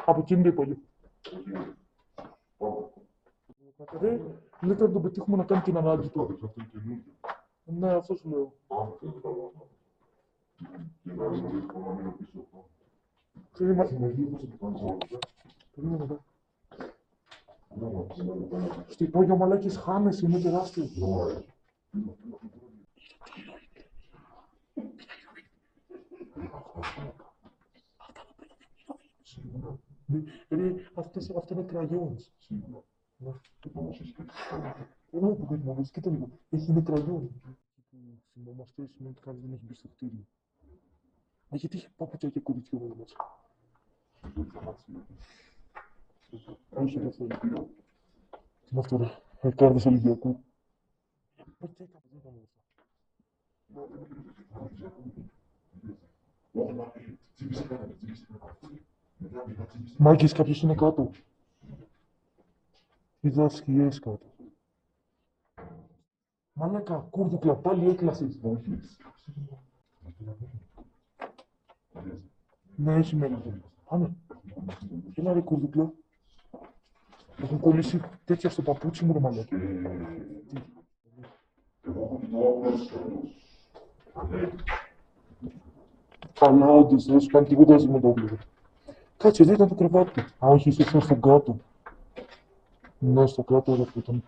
Από εκείνη την εποχή. Λέτε να τον πετύχουμε να κάνει την ανάγκη του. Ναι, αυτό σου λέω. Περίμενε εδώ. Στο υπόγειο μαλάκες χάνεσαι, είναι τεράστιο. Αυτό είναι κραγιόνς. Εγώ που δεν μου κοίτα λίγο. Είναι κραγιόν. Συνομαστές σημαίνει ότι κανείς δεν έχει μπει στο κτίριο. Γιατί είχε πάπουτσια και κοριτσιό εδώ μέσα. Όχι, δεν θέλει. Τι είναι αυτό ρε, κάρτες Ολυμπιακού. Πώς τι έκαμε, δεν έκαμε αυτά. Μάγκες, κάποιος είναι κάτω. Είδα σκιές κάτω. Μαλάκα, κούρδουκλα, πάλι έκλασες. Ναι, έχει μέλλον. Πάμε. Έλα ρε κουρδουκλό. Έχουν κολλήσει τέτοια στο παπούτσι μου ρε μαλάκα. Καλά, όντως, δεν σου κάνει τίποτα με το όπλο. Κάτσε, εδώ ήταν το κρεβάτι. Α, όχι, ήσασταν στον κάτω. Ναι, στο κάτω εδώ που ήταν.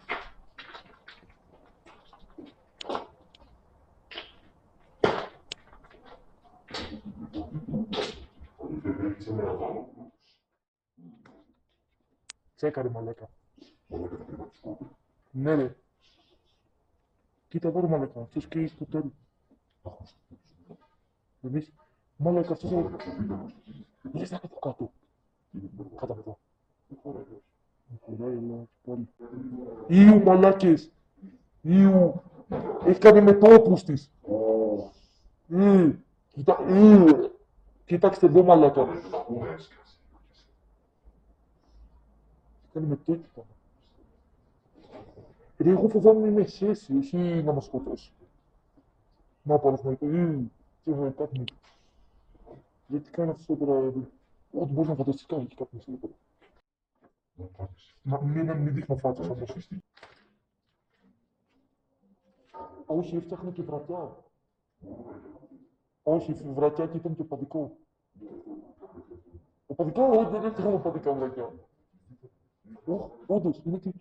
Τσέκα ρε μαλάκα. Ναι ρε. Κοίτα εδώ ρε μαλάκα, αυτός καίει στο τέλος. Εμείς, μαλάκα αυτός εδώ. Λες να είναι από κάτω. Κάτω από εδώ. Χωράει, αλλά πάλι. Ιου μαλάκες. Ιου. Έχει κάνει μετώπους της. Κοίταξτε εδώ μαλάκα. Κάνει μετώπους. Ρε, εγώ φοβάμαι να είμαι σχέση, όχι να μας σκοτώσει. Να παραθυμαϊκό. Τι θα κάνει. Γιατί κάνει αυτό τώρα. Ό,τι μπορείς να φανταστείς κάνει και κάποιος λίγο. Μην δείχνω φάτσες όμως. Όχι, έφτιαχνε και βρατιά. Όχι, βρατιά και ήταν και οπαδικό. Οπαδικό, όχι, δεν έφτιαχνε οπαδικά βρατιά. Όντως, είναι και...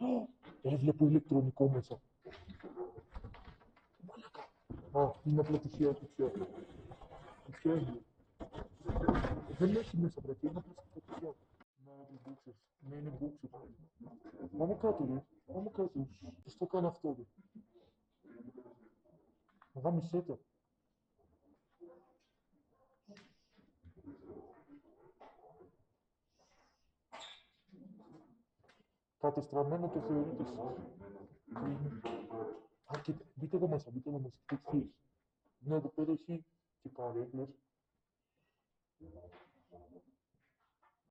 Έβλεπω ηλεκτρονικό μέσα. Α, είναι απλά τυχαία τυχαία. Τυχαία είναι. Δεν έχει μέσα βρατιά, είναι απλά τυχαία. Ναι, είναι μπούξες. Πάμε κάτω, ρε. Πάμε κάτω. Πώς το κάνει αυτό, ρε. Γάμισέ το. Κατεστραμμένο το θεωρείτε εσείς. Α, και μπείτε εδώ μέσα, μπείτε εδώ μέσα. Ναι, εδώ πέρα έχει και καρέκλες.